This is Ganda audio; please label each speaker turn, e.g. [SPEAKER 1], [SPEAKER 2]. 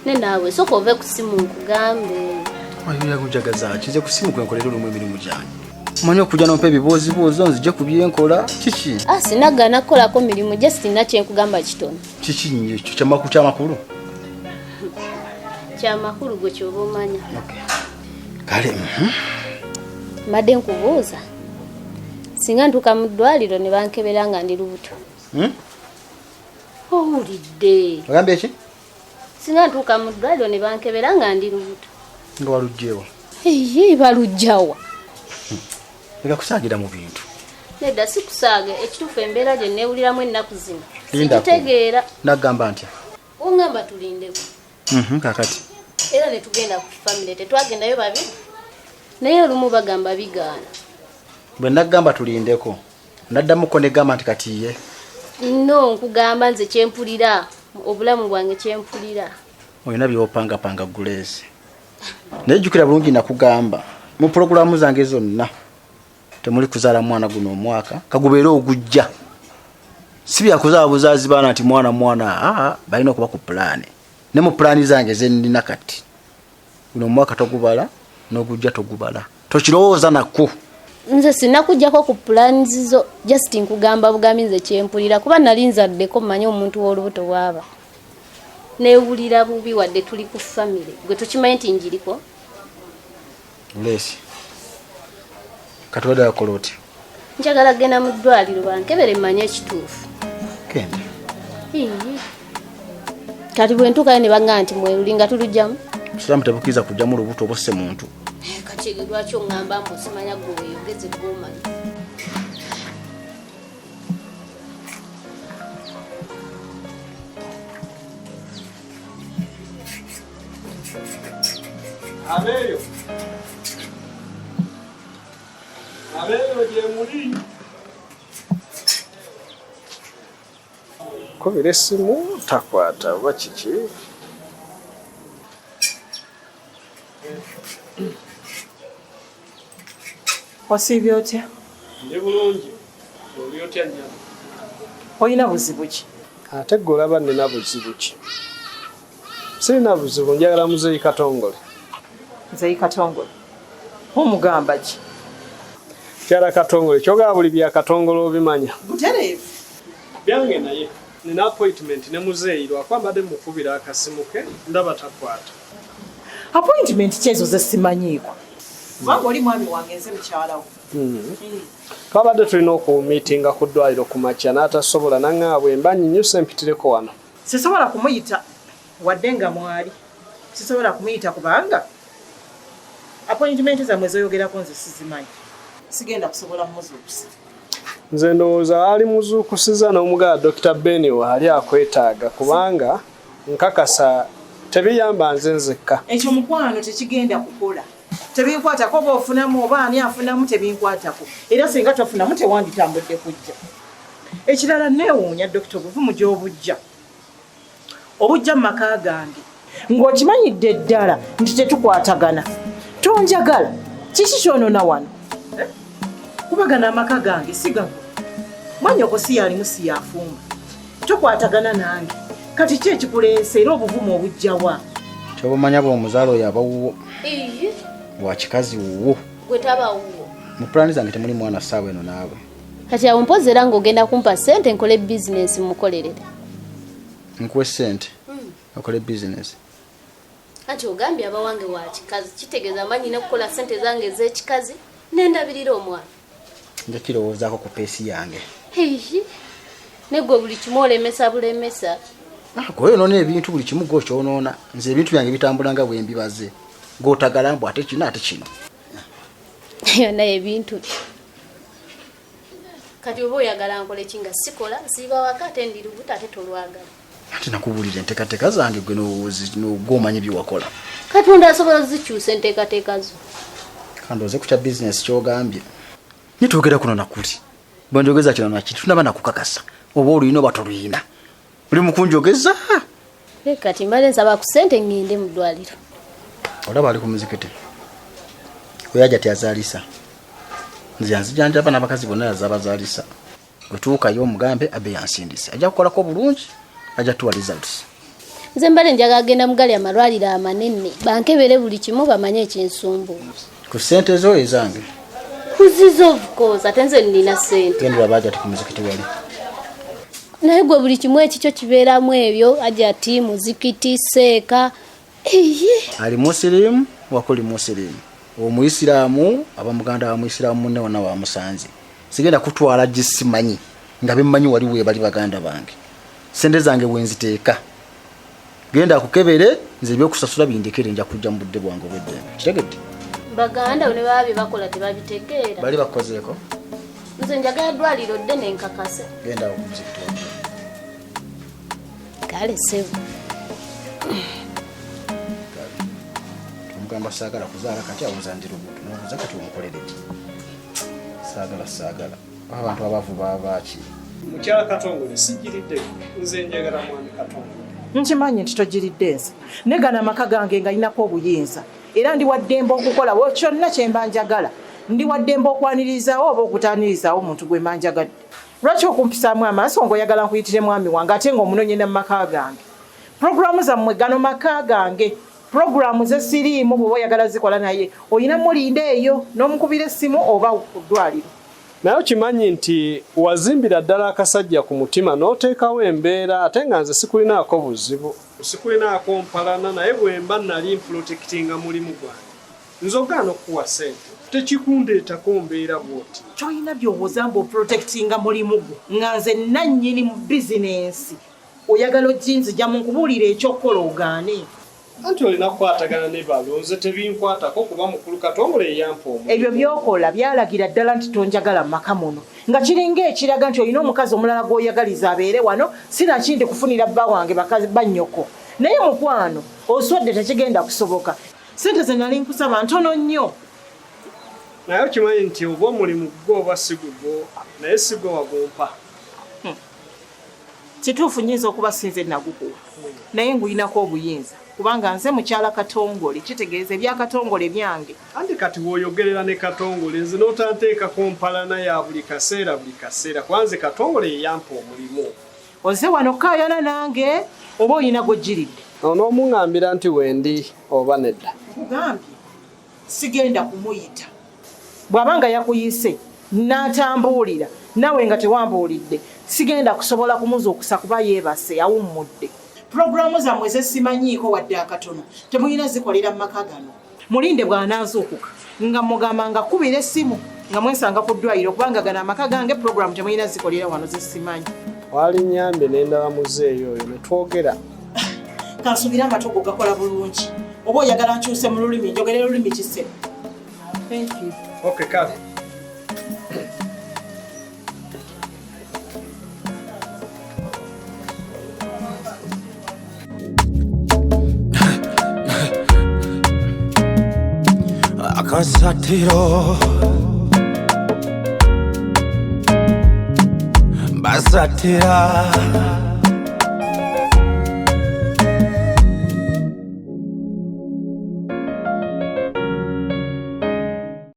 [SPEAKER 1] Nendaawe soko ove ku simu nkugambe.
[SPEAKER 2] Oyo kujagaza kize ku simu kwenkolera olumwe emirimu gyange. Omanyi okujja n'ompa ebibuuzibuuzo nzije ku byenkola kiki?
[SPEAKER 1] Sinagana kukolako mirimu gye sirina kyenkugamba kitono.
[SPEAKER 2] Kiki nnyo ekyo ky'amakulu?
[SPEAKER 1] Ky'amakulu gwe ky'oba omanya.
[SPEAKER 2] Kale
[SPEAKER 1] Mbadde nkubuuza. Singa ntuuka mu ddwaliro ne bankebera nga ndi lubuto. Owulidde.
[SPEAKER 2] Ogambye eki?
[SPEAKER 1] Singa ntuuka mu ddwaliro ne bankebera nga ndi lubuto.
[SPEAKER 2] Nga walugjewa?
[SPEAKER 1] Balugjawa.
[SPEAKER 2] Ega kusaagira mu bintu.
[SPEAKER 1] Nedda si kusaaga ekituufu embeera gye neewuliramu ennaku zino. Sikitegeera.
[SPEAKER 2] Nagamba ntya?
[SPEAKER 1] Ongamba tulindeko.
[SPEAKER 2] Kakati.
[SPEAKER 1] Era ne tugenda ku family tetwagendayo babiri. Naye olumu bagamba bigaana.
[SPEAKER 2] Bwe nagamba tulindeko. Naddamuko ne gamba nti kati ye.
[SPEAKER 1] No, nkugamba nze kyempulira. Obulamu bwange kyempulira.
[SPEAKER 2] Oyina by'opanga Grace. Nejjukira bulungi nakugamba. Mu programu zange zonna temuli kuzaala mwana guno omwaka kagubeera ogujja. Si bya kuzaala buzaazi baana nti mwana balina okuba ku plan. Ne mu plan zange ze nnina kati. Guno omwaka togubala n'ogujja togubala. Tokirowooza nakku.
[SPEAKER 1] Nze sinakujjako ku plans zo just nkugamba bugambi nze kyempulira kuba nali nzaddeko mmanyi omuntu w'olubuto bwaba. Neewulira bubi wadde tuli ku family. Gwe tukimanyi nti njiriko.
[SPEAKER 2] Lesi. Katwada yakola oti.
[SPEAKER 1] Njagala genda mu ddwaliro bankebere mmanye ekituufu.
[SPEAKER 2] Kenda.
[SPEAKER 1] Kati bwe ntuukayo ne bagamba nti mwerulinga tulujjamu.
[SPEAKER 2] Siramu tebukiriza kujjamu lubuto obosse muntu.
[SPEAKER 1] Kati lwaki oŋŋamba mbu osimanya gwe weeyogeze gw'omanyi.
[SPEAKER 3] Abeyo gye muli. Kubira essimu takwata oba kiki?
[SPEAKER 4] Osiibye otya?
[SPEAKER 3] Ndi bulungi. Oli otya nnyama?
[SPEAKER 4] Olina buzibu ki?
[SPEAKER 3] Ate gwe olaba nnina buzibu ki? Sirina buzibu, njagala Muzeeyi Katongole.
[SPEAKER 4] Muzeeyi Katongole? Omugamba ki?
[SPEAKER 3] Kyala Katongole, kyogaba buli bya Katongole obimanya.
[SPEAKER 4] Butereevu.
[SPEAKER 3] Byange naye. Nina appointment ne Muzeeyi lwakwa mbadde mukubira akasimu ke ndaba takwata.
[SPEAKER 4] Appointment kyezo ze simanyiiko. Wanga oli mwami wange nze mukyalawo.
[SPEAKER 3] Twabadde tulina okumiitinga ku ddwaliro ku makya n'atasobola naŋŋaabwe mba nyinyuse mpitireko wano.
[SPEAKER 4] Sisobola kumuyita wadde nga mwali. Sisobola kumuyita kubanga appointment zammwe zoyogerako nze sizimanyi. Sigenda kusobola mumuzuukusa.
[SPEAKER 3] Nze ndowooza ali muzuukusiza n'omugala Dr. Beni waali akwetaaga kubanga nkakasa tebiyamba nze nzekka.
[SPEAKER 4] Ekyo mukwano tekigenda kukola. Tebinkwatako oba ofunamu oba ani afunamu tebinkwatako. Era singa tofunamu tewanditambudde kujja. Ekirala neewuunya Dr. Buvumu gy'obujja. Obujja mu maka gange. Ng'okimanyidde ddala nti tetukwatagana. Tonjagala. Kiki kyonona wano? Kubagana amaka gange sigago. Mwanyoko si yalimu si yafumba. Tokwatagana nange. Kati ki ekikuleese era obuvumu obujjawa?
[SPEAKER 2] Kyobamanya bw'omuzaala oyo abawuwo. Wa kikazi wuwo.
[SPEAKER 1] Gwe taba wuwo.
[SPEAKER 2] Mu plan zange temuli mwana ssaawa eno naawe.
[SPEAKER 1] Kati awo mpozera ng'ogenda kumpa ssente nkole bizinesi mukolerere.
[SPEAKER 2] Nkuwe ssente. Okole bizinesi.
[SPEAKER 1] Kati ogambye abawange wa kikazi kitegeeza amanyi ne kukola ssente zange ez'ekikazi n'endabirira omwana.
[SPEAKER 2] Nja kirowoozaako ku peesi yange.
[SPEAKER 1] Ne gwe buli kimu olemesa bulemesa.
[SPEAKER 2] Gweyonoona ebintu buli kimu gw'okyonoona. Nze ebintu byange bitambula nga bwe mbibaze. Gw'otagala mbu ate kino ate kino.
[SPEAKER 1] Yonna ebintu. Kati oba oyagala nkole kinga sikola nsiiba waka ate ndi lubuto ate tolwagala.
[SPEAKER 2] Ate nakubuulira enteekateeka zange gwe n'ogw'omanyi byewakola.
[SPEAKER 1] Katonda asobola zikyusa enteekateeka zo.
[SPEAKER 2] Kandooze ku kya bizinesi ky'ogambye. Nitwogera kuno nakuli. Bwe njogeza kino nakiti tunaba nakukakasa. Oba oluyina oba toluyina. Buli mu kunjogeza.
[SPEAKER 1] Kati mbale nsaba ku ssente ngende mu ddwaliro.
[SPEAKER 2] Olaba ali ku muzikiti. Kweyaja tyazaalisa. Nze nzijanjaba n'abakazi bonna yazabazaalisa. Gwe tuukayo omugambe abe yansindise. Ajja kukolako bulungi. Ajja tuwa results.
[SPEAKER 1] nze mbale njagala genda mugali amalwaliro amanene bankebere buli kimu bamanye ekinsumbu
[SPEAKER 2] ku sente zo ezange
[SPEAKER 1] kuzizo of course ate nze nina sente
[SPEAKER 2] genda baje ati ku muzikiti wali
[SPEAKER 1] naye gwe buli kimu ekikyo kibeeramu ebyo aja ati muzikiti seeka
[SPEAKER 2] ali musirimu wakuli musirimu omuyisiramu abamuganda wa muyisiramu munne wonna wa musanze sigenda kutwala gisimanyi nga bemmanyi wali we bali baganda bange sente zange wenziteeka genda kukebere nze ebyokusasula bindekere nja kujja mu budde bwange obweddembe kitegedde
[SPEAKER 1] baganda ne baba bakola tebabitegeera
[SPEAKER 2] bali bakozeeko
[SPEAKER 1] nze njagala ddwaliro ddene nkakase
[SPEAKER 2] genda okumuzikiti wange
[SPEAKER 1] kale sebo
[SPEAKER 2] omugamba saagala kuzaala kati awuzandira obutu nobuuza kati omukolere ki saagala abantu abavu babaaki
[SPEAKER 3] mukyala Katongole sigiridde nze njagala mwami Katongole
[SPEAKER 4] nkimanyi nti togiridde nze negana amaka gange nga linako obuyinza era ndi waddembe okukola kyonna kyemba njagala ndi waddembe okwaniririzaawo oba okutaanirizaawo omuntu gwe manjagadde lwaki okumpisaamu amaaso ng'oyagala nkuyitire mwami wange ate ng'omunonyene mu maka gange puroguramu zammwe gano maka gange puroguramu zesiriimu bw'oba oyagala zikola naye oyina mulinda eyo n'omukubira essimu oba ku ddwaliro
[SPEAKER 3] naye okimanyi nti wazimbira ddala akasajja ku mutima n'oteekawo embeera ate nga nze sikulinaako buzibu sikulinaako mpalana naye bwemba nali mpulotekitinga mulimu gwange nze ogaana okukuwa ssente tekikundeetako mbeera bwoti
[SPEAKER 4] kyolina by'obuuza mbu oprotectinga mulimu gwo nga nze nannyini mu bizinensi oyagala ojinzija mu nkubuulira ekyokukola ogaane
[SPEAKER 3] anti olina kukwatagana ne balo nze tebinkwatako kuba mukulu Katongole eyampa omu
[SPEAKER 4] ebyo by'okola byalagira ddala nti tonjagala mu maka muno nga kiringa ekiraga nti olina omukazi omulala gw'oyagaliza abeere wano sinakindi kufunira bba wange bakazi bannyoko naye mukwano oswadde tekigenda kusoboka sente ze nali nkusaba ntono nnyo
[SPEAKER 3] naye okimanyi nti oba omulimu gwo oba si gugwo naye si gwe wagumpa
[SPEAKER 4] kituufu nnyinza okuba sinze nagukuwa naye ngulinako obuyinza kubanga nze mukyala Katongole kitegeeza ebya Katongole byange
[SPEAKER 3] anti kati w'oyogerera ne Katongole nze n'otanteekako mpalana ya buli kaseera kwanze Katongole yeyampa omulimu
[SPEAKER 4] oze wano kaayana nange oba olina gojjiridde
[SPEAKER 3] onoomuŋŋambira nti wendi oba nedda
[SPEAKER 4] kugambye sigenda kumuyita bw'abanga yakuyise n'atambuulira nawe nga tewambuulidde sigenda kusobola kumuzuukusa kuba yeebase awummudde puroguramu zammwe zesimanyiiko wadde akatono temulina zikolera mu maka gano mulinde bw'anaazuukuka nga mugamba nga kubira essimu nga mwesanga ku ddwaliro kubanga gano amaka gange puroguramu temulina zikolera wano zesimanyi
[SPEAKER 3] wali nyambye n'endala muzeeyo oyo ne twogera
[SPEAKER 4] kansubira amatogo gakola bulungi oba oyagala nkyuse mu lulimi njogera lulimi kisebo thank you
[SPEAKER 3] okay kale
[SPEAKER 5] akasatiro basatira